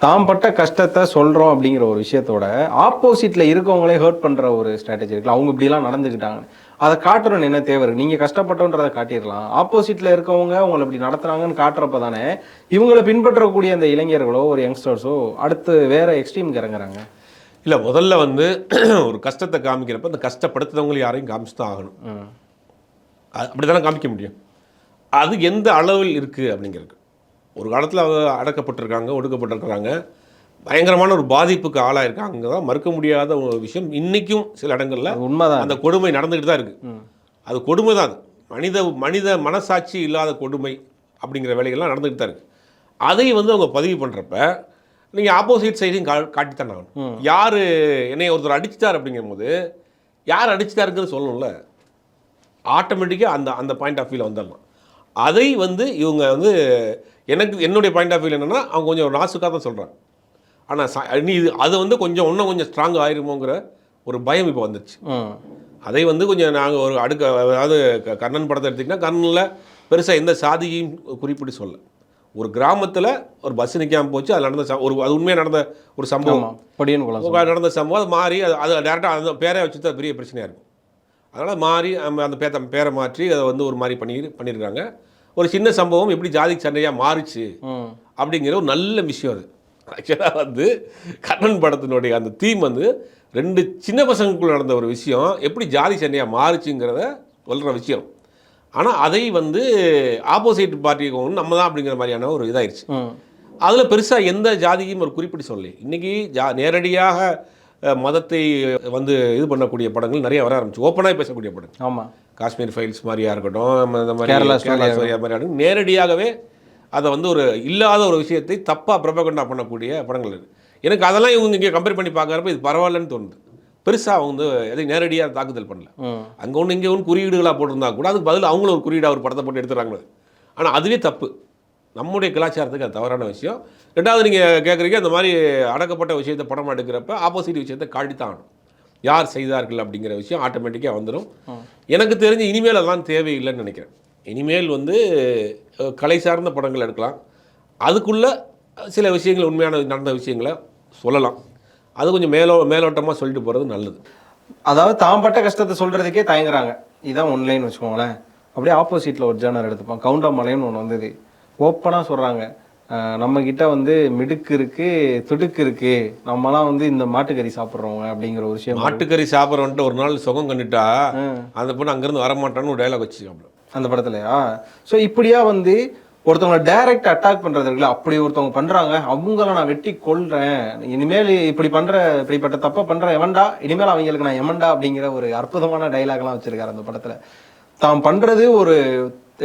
தாம் பட்ட கஷ்டத்தை சொல்கிறோம் அப்படிங்கிற ஒரு விஷயத்தோட ஆப்போசிட்டில் இருக்கவங்களே ஹர்ட் பண்ணுற ஒரு ஸ்ட்ராட்டஜி இருக்குல்ல, அவங்க இப்படிலாம் நடந்துக்கிட்டாங்க, அதை காட்டுறோன்னு என்ன தேவை இருக்குது? நீங்கள் கஷ்டப்பட்டோன்றதை காட்டிடலாம், ஆப்போசிட்டில் இருக்கவங்க உங்களை இப்படி நடத்துகிறாங்கன்னு காட்டுறப்ப தானே இவங்களை பின்பற்றக்கூடிய அந்த இளைஞர்களோ ஒரு யங்ஸ்டர்ஸோ அடுத்து வேறு எக்ஸ்ட்ரீமுக்கு இறங்குறாங்க. இல்லை, முதல்ல வந்து ஒரு கஷ்டத்தை காமிக்கிறப்ப அந்த கஷ்டப்படுத்துறவங்க யாரையும் காமிச்சு தான் ஆகணும். அப்படி தானே காமிக்க முடியும். அது எந்த அளவில் இருக்குது அப்படிங்கிறது. ஒரு காலத்தில் அடக்கப்பட்டிருக்காங்க, ஒடுக்கப்பட்டிருக்கிறாங்க, பயங்கரமான ஒரு பாதிப்புக்கு ஆளாயிருக்காங்க தான் மறுக்க முடியாத ஒரு விஷயம். இன்றைக்கும் சில இடங்களில் உண்மைதான், அந்த கொடுமை நடந்துக்கிட்டு தான் இருக்குது. அது கொடுமை தான், அது மனித மனசாட்சி இல்லாத கொடுமை அப்படிங்கிற வேலைகள்லாம் நடந்துக்கிட்டு தான் இருக்குது. அதை வந்து அவங்க பதிவு பண்ணுறப்ப நீங்கள் ஆப்போசிட் சைடையும் காட்டித்தான் ஆகணும். யார் என்னை ஒருத்தர் அடிச்சிட்டார் அப்படிங்கும்போது யார் அடிச்சிட்டாருங்கிறது சொல்லணும்ல, ஆட்டோமேட்டிக்காக அந்த அந்த பாயிண்ட் ஆஃப் வியூவில் வந்துடலாம். அதை வந்து இவங்க வந்து என்னுடைய பாயிண்ட் ஆஃப் வியூ என்னென்னா அவங்க கொஞ்சம் நாசுக்காக தான் சொல்கிறாங்க. ஆனால் நீ அது வந்து இன்னும் கொஞ்சம் ஸ்ட்ராங் ஆயிருமோங்கிற ஒரு பயம் இப்போ வந்துருச்சு. ம். அதை வந்து கொஞ்சம் நாங்கள் ஒரு அடுக்க, அதாவது கர்ணன் படத்தை எடுத்திங்கன்னா கர்ணனில் பெருசாக எந்த சாதியையும் குறிப்பிட்டு சொல்ல, ஒரு கிராமத்தில் ஒரு பஸ் நிற்காமல் போச்சு, அது நடந்த ஒரு அது உண்மையாக நடந்த ஒரு சம்பவம், பொடியன் குளம் நடந்த சம்பவம். அது மாறி அது டேரெக்டாக அந்த பேரை வச்சு தான் பெரிய பிரச்சனையாக இருக்கும். அதனால் மாறி அந்த பேரை மாற்றி அதை வந்து ஒரு மாதிரி பண்ணியிருக்காங்க. ஒரு சின்ன சம்பவம் எப்படி ஜாதி சண்டையாக மாறிச்சு அப்படிங்கிற ஒரு நல்ல விஷயம் அது. ஆக்சுவலாக வந்து கர்ணன் படத்தினுடைய அந்த தீம் வந்து 2 சின்ன பசங்களுக்குள்ள நடந்த ஒரு விஷயம் எப்படி ஜாதி சண்டையாக மாறுச்சுங்கிறத சொல்கிற விஷயம். ஆனால் அதை வந்து ஆப்போசிட் பார்ட்டிக்கு ஒன்று நம்ம தான் அப்படிங்கிற மாதிரியான ஒரு இதாகிடுச்சு. அதில் பெருசாக எந்த ஜாதியும் ஒரு குறிப்பிட்டு சொல்லி இன்றைக்கி நேரடியாக மதத்தை வந்து இது பண்ணக்கூடிய படங்கள் நிறைய வர ஆரம்பிச்சு, ஓப்பனாக பேசக்கூடிய படங்கள். ஆமாம், காஷ்மீர் ஃபைல்ஸ் மாதிரியாக இருக்கட்டும், இந்த மாதிரி கேரளா ஸ்டோரியா மாதிரி நேரடியாகவே அதை வந்து ஒரு இல்லாத ஒரு விஷயத்தை தப்பாக ப்ரொபகண்டா பண்ணக்கூடிய படங்கள் இருக்குது. எனக்கு அதெல்லாம் இவங்க இங்கே கம்பேர் பண்ணி பார்க்குறப்ப இது பரவாயில்லன்னு தோணுது. பெருசாக அவங்க வந்து எதை நேரடியாக தாக்குதல் பண்ணல. அங்கே ஒன்று இங்கே ஒன்று குறியீடுகளாக போட்டிருந்தா கூட அதுக்கு பதில் அவங்களும் ஒரு குறியீடாக ஒரு படத்தை போட்டு எடுத்துறாங்க. ஆனால் அதுவே தப்பு, நம்முடைய கலாச்சாரத்துக்கு அது தவறான விஷயம். ரெண்டாவது நீங்கள் கேட்குறீங்க, அந்த மாதிரி அடக்கப்பட்ட விஷயத்தை படம் எடுக்கிறப்ப ஆப்போசிட் விஷயத்தை காட்டித்தான் ஆகணும். யார் செய்தார்கள் அப்படிங்கிற விஷயம் ஆட்டோமேட்டிக்காக வந்துடும். எனக்கு தெரிஞ்சு இனிமேல் அதெல்லாம் தேவையில்லைன்னு நினைக்கிறேன். இனிமேல் வந்து கலை சார்ந்த படங்கள் எடுக்கலாம், அதுக்குள்ளே சில விஷயங்கள் உண்மையான நடந்த விஷயங்களை சொல்லலாம். அது கொஞ்சம் மேலோட்டமாக சொல்லிட்டு போகிறது நல்லது. அதாவது தான் பட்ட கஷ்டத்தை சொல்கிறதுக்கே தயங்குறாங்க. இதுதான் ஒன்லைன் வச்சுக்கோங்களேன். அப்படியே ஆப்போசிட்டில் ஒரு ஜேர்னர் எடுத்துப்போம், கவுண்டமலைன்னு ஒன்று வந்தது. ஓப்பனாக சொல்கிறாங்க, நம்மக்கிட்ட வந்து மிடுக்கு இருக்குது, துடுக்கு இருக்குது, நம்மலாம் வந்து இந்த மாட்டுக்கறி சாப்பிட்றவங்க அப்படிங்கிற ஒரு விஷயம். மாட்டுக்கறி சாப்பிட்றவன்ட்டு ஒரு நாள் சுகம் கண்டுட்டா அந்த பொண்ணு அங்கேருந்து வரமாட்டான்னு ஒரு டைலாக் வச்சு அந்த படத்துலையா. ஸோ இப்படியா வந்து ஒருத்தவங்களை டைரக்ட் அட்டாக் பண்ணுறது இருக்குல்ல, அப்படி ஒருத்தவங்க பண்ணுறாங்க, அவங்கள நான் வெட்டி கொள்றேன், இனிமேல் இப்படிப்பட்ட தப்பை பண்ணுறேன் எவன்டா, இனிமேல் அவங்களுக்கு நான் எமன்டா அப்படிங்கிற ஒரு அற்புதமான டைலாக்லாம் வச்சிருக்காரு அந்த படத்தில். தான் பண்ணுறது ஒரு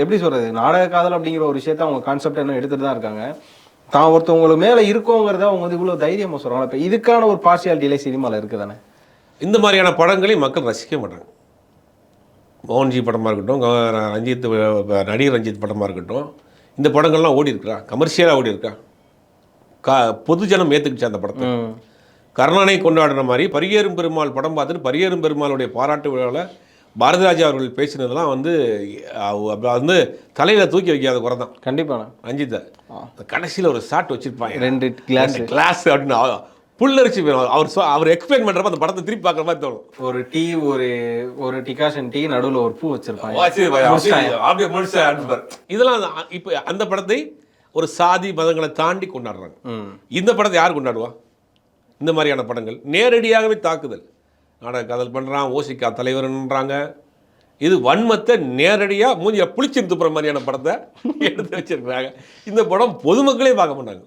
எப்படி சொல்கிறது, நாடக காதல் அப்படிங்கிற ஒரு விஷயத்த அவங்க கான்செப்ட் என்ன எடுத்துகிட்டு தான் இருக்காங்க. தான் ஒருத்தவங்களுக்கு மேலே இருக்கோங்கிறத அவங்க வந்து இவ்வளோ தைரியமாக சொல்கிறாங்க. இப்போ இதுக்கான ஒரு பார்சியாலிட்டியிலே சினிமாவில் இருக்குது தானே. இந்த மாதிரியான படங்களையும் மக்கள் ரசிக்க மாட்டாங்க. மோகன்ஜி படமாக இருக்கட்டும், நடிகர் ரஞ்சித் படமாக இருக்கட்டும், இந்த படங்கள்லாம் ஓடி இருக்கா, கமர்ஷியலாக ஓடி இருக்கா, பொதுஜனம் ஏற்றுக்கிச்சு அந்த படத்தை. கர்ணனை கொண்டாடுற மாதிரி பரியேறும் பெருமாள் படம் பார்த்துட்டு பரியேறும் பெருமாளுடைய பாராட்டு விழாவில் பாரதிராஜா அவர்கள் பேசினதெல்லாம் வந்து தலையில் தூக்கி வைக்காத குறை தான். கண்டிப்பாக ரஞ்சித்தை கடைசியில் ஒரு ஷாட் வச்சுருப்பாங்க, 2 கிளாஸ் அப்படின்னு புல்லரிச்சு அவர் எக்ஸ்பிளைன் பண்ணுறப்ப அந்த படத்தை திருப்பி பார்க்குற மாதிரி தோணும். ஒரு டீ, ஒரு டிகாஷன் டீ, நடுவில் ஒரு பூ வச்சிருப்பாங்க. இதெல்லாம் இப்போ அந்த படத்தை ஒரு சாதி மதங்களை தாண்டி கொண்டாடுறாங்க. இந்த படத்தை யார் கொண்டாடுவா? இந்த மாதிரியான படங்கள் நேரடியாகவே தாக்குதல், நாடக காதல் பண்ணுறான், ஓசிக்கா தலைவர்ன்றாங்க. இது வன்மத்தை நேரடியாக மூஞ்சியை புளிச்சு துப்புற மாதிரியான படத்தை எடுத்து வச்சிருக்கிறாங்க. இந்த படம் பொதுமக்களே பார்க்க மாட்டாங்க.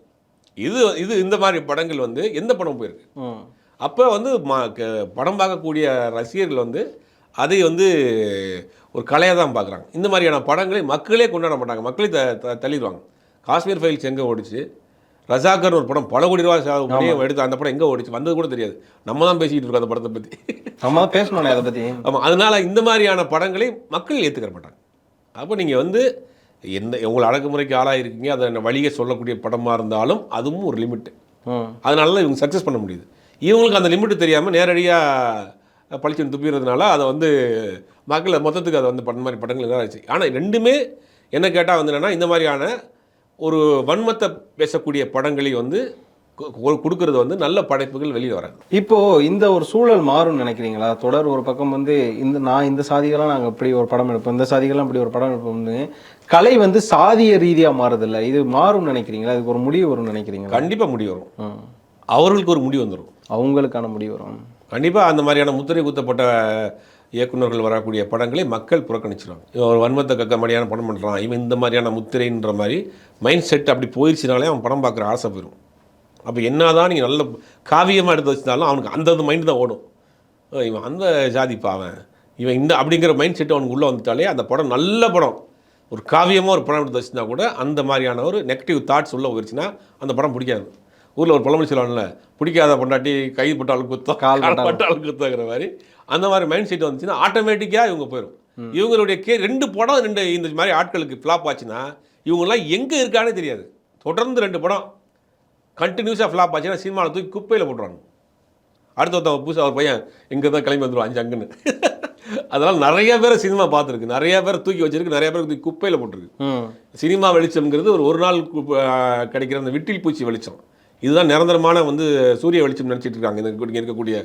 இது இந்த மாதிரி படங்கள் வந்து எந்த படம் போயிருக்கு. அப்போ வந்து படம் பார்க்கக்கூடிய ரசிகர்கள் வந்து அதை வந்து ஒரு கலையாக தான் பார்க்குறாங்க. இந்த மாதிரியான படங்களை மக்களே கொண்டாட மாட்டாங்க, மக்களே தள்ளிடுவாங்க. காஷ்மீர் ஃபைல்ஸ் எங்கே ஓடிச்சு, ரஜாக்கர் ஒரு படம் பல கோடி ரூபாய் எடுத்து அந்த படம் எங்கே ஓடிச்சு வந்தது கூட தெரியாது. நம்ம தான் பேசிக்கிட்டு இருக்கோம் அந்த படத்தை பற்றி, நம்ம தான் பேசணும் அதை பற்றி. ஆமாம், அதனால் இந்த மாதிரியான படங்களை மக்கள் ஏற்றுக்க மாட்டாங்க. அப்போ நீங்கள் வந்து உங்களை அடக்குமுறைக்கு ஆளாயிருக்கீங்க, அதை வழியை சொல்லக்கூடிய படமாக இருந்தாலும் அதுவும் ஒரு லிமிட்டு. அதனால தான் இவங்க சக்ஸஸ் பண்ண முடியுது. இவங்களுக்கு அந்த லிமிட்டு தெரியாமல் நேரடியாக பழிச்சு துப்பிடுறதுனால அதை வந்து மக்களை மொத்தத்துக்கு அதை வந்து பண்ண மாதிரி படங்கள் இதாக ஆச்சு. ஆனால் ரெண்டுமே என்ன கேட்டால் வந்து என்னென்னா, இந்த மாதிரியான ஒரு வன்மத்தை பேசக்கூடிய படங்களை வந்து கொடுக்கறது வந்து நல்ல படைப்புகள் வெளியே வராது. இப்போது இந்த ஒரு சூழல் மாறும்னு நினைக்கிறீங்களா? தொடர் ஒரு பக்கம் வந்து இந்த சாதிகள்லாம் நாங்கள் இப்படி ஒரு படம் எடுப்போம், இந்த சாதிகள்லாம் இப்படி ஒரு படம் எடுப்போம்னு கலை வந்து சாதிய ரீதியாக மாறுதில்லை, இது மாறும்னு நினைக்கிறீங்களா? இதுக்கு ஒரு முடிவு வரும்னு நினைக்கிறீங்களா? கண்டிப்பாக முடிவு வரும். அவர்களுக்கு ஒரு முடிவு வந்துடும், அவங்களுக்கான முடிவு வரும். கண்டிப்பாக அந்த மாதிரியான முத்திரை குத்தப்பட்ட இயக்குநர்கள் வரக்கூடிய படங்களை மக்கள் புறக்கணிச்சிடுவாங்க. இவன் ஒரு வன்மத்தை கக்க மாதிரியான படம் பண்ணுறான், இவன் இந்த மாதிரியான முத்திரைன்ற மாதிரி மைண்ட் செட் அப்படி போயிடுச்சுனாலே அவன் படம் பார்க்குற ஆசை போயிடும். அப்போ என்ன தான் நீங்கள் நல்ல காவியமாக எடுத்து வச்சிருந்தாலும் அவனுக்கு அந்த மைண்டு தான் ஓடும். இவன் அந்த ஜாதிப்பாவன், இவன் இந்த அப்படிங்கிற மைண்ட் செட்டு அவனுக்கு உள்ளே வந்துட்டாலே அந்த படம் நல்ல படம், ஒரு காவியமாக ஒரு படம் எடுத்து வச்சுருந்தா கூட அந்த மாதிரியான ஒரு நெகட்டிவ் தாட்ஸ் உள்ளே போயிடுச்சுன்னா அந்த படம் பிடிக்காது. ஊரில் ஒரு பழமொழி சொல்லுவாங்கல்ல, பிடிக்காத பொண்டாட்டி கை பட்டாலும் குத்தம், கால் பட்டாலும் குத்தங்கிற மாதிரி அந்த மாதிரி மைண்ட் செட் வந்துச்சுன்னா ஆட்டோமேட்டிக்காக இவங்க போயிடும். இவங்களுடைய 2 படம் இந்த மாதிரி ஆட்களுக்கு ஃப்ளாப் ஆச்சுன்னா இவங்கெல்லாம் எங்கே இருக்கானே தெரியாது. தொடர்ந்து 2 படம் கண்டினியூஸாக ஃப்ளாப் ஆச்சுன்னா சினிமாவில் தூக்கி குப்பையில் போட்டுருவாங்க. அடுத்த ஒருத்தன் புதுசாக ஒரு பையன் இங்கே தான் கிளம்பி வந்துடுவான் 5 அங்குன்னு. அதனால் நிறைய பேரை சினிமா பார்த்துருக்கு, நிறைய பேரை தூக்கி வச்சிருக்கு, நிறைய பேர் தூக்கி குப்பையில் போட்டிருக்கு. சினிமா வெளிச்சம்ங்கிறது ஒரு நாள் கிடைக்கிற அந்த விட்டில் பூச்சி வெளிச்சம். இதுதான் நிரந்தரமான வந்து சூரிய வெளிச்சம் நினச்சிட்டு இருக்காங்க இங்கே இருக்கக்கூடிய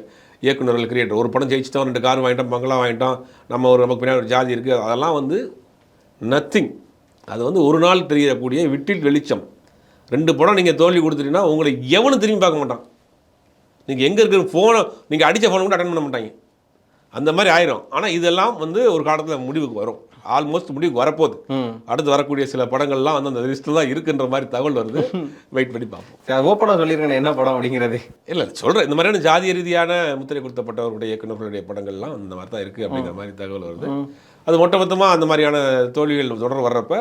இயக்குநர்கள், கிரியேட்டர். ஒரு படம் ஜெயிச்சிட்டோம், 2 கார் வாங்கிட்டோம், பங்களா வாங்கிட்டோம், நமக்கு பின்னாடி ஒரு ஜாதி இருக்குது, அதெல்லாம் வந்து நத்திங். அது வந்து ஒரு நாள் தெரியக்கூடிய விட்டில் வெளிச்சம். 2 படம் நீங்கள் தோல்வி கொடுத்துட்டீங்கன்னா உங்களை எவனும் திரும்பி பார்க்க மாட்டான். நீங்கள் எங்கே இருக்கிற ஃபோனை நீங்கள் அடித்த ஃபோனை கூட அட்டன் பண்ண மாட்டாங்க, அந்த மாதிரி ஆயிரும். ஆனால் இதெல்லாம் வந்து ஒரு காலத்தில் முடிவுக்கு வரும், ஆல்மோஸ்ட் முடிவுக்கு வரப்போகுது. அடுத்து வரக்கூடிய சில படங்கள்லாம் வந்து அந்த லிஸ்ட்டில் தான் இருக்குன்ற மாதிரி தகவல் வருது. வெயிட் பண்ணி பார்ப்போம். ஓப்பனாக சொல்லியிருக்கேன் என்ன படம் அப்படிங்கிறது. இல்லை சொல்கிறேன், இந்த மாதிரியான ஜாதிய ரீதியான முத்திரை கொடுத்தப்பட்டவருடைய இயக்குநர்களுடைய படங்கள்லாம் அந்த மாதிரி தான் இருக்குது அப்படிங்கிற மாதிரி தகவல் வருது. அது மொத்தமாக அந்த மாதிரியான தோல்விகள் தொடர் வர்றப்ப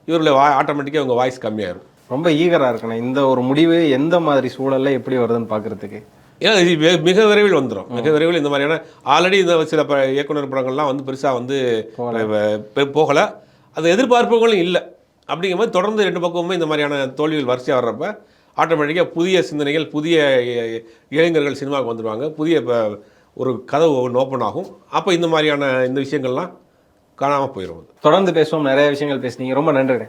இவர்களை ஆட்டோமேட்டிக்காக அவங்க வாய்ஸ் கம்மியாயிரும். ரொம்ப ஈகராக இருக்கணும் இந்த ஒரு முடிவு எந்த மாதிரி சூழலில் எப்படி வருதுன்னு பார்க்குறதுக்கு. ஏன்னா இது மிக விரைவில் வந்துடும், மிக விரைவில். இந்த மாதிரியான ஆல்ரெடி இந்த சில இயக்குனர் படங்கள்லாம் வந்து பெருசாக வந்து போகலை, அது எதிர்பார்ப்புகளும் இல்லை. அப்படிங்கிற மாதிரி தொடர்ந்து 2 பக்கமுமே இந்த மாதிரியான தோல்விகள் வரிசையாக வர்றப்ப ஆட்டோமேட்டிக்காக புதிய சிந்தனைகள், புதிய இளைஞர்கள் சினிமாவுக்கு வந்துடுவாங்க, புதிய ஒரு கதவு ஒன்று ஓப்பன் ஆகும். அப்போ இந்த மாதிரியான இந்த விஷயங்கள்லாம் காணாமல் போயிடும். தொடர்ந்து பேசுவோம், நிறைய விஷயங்கள் பேசுனீங்க, ரொம்ப நன்றி.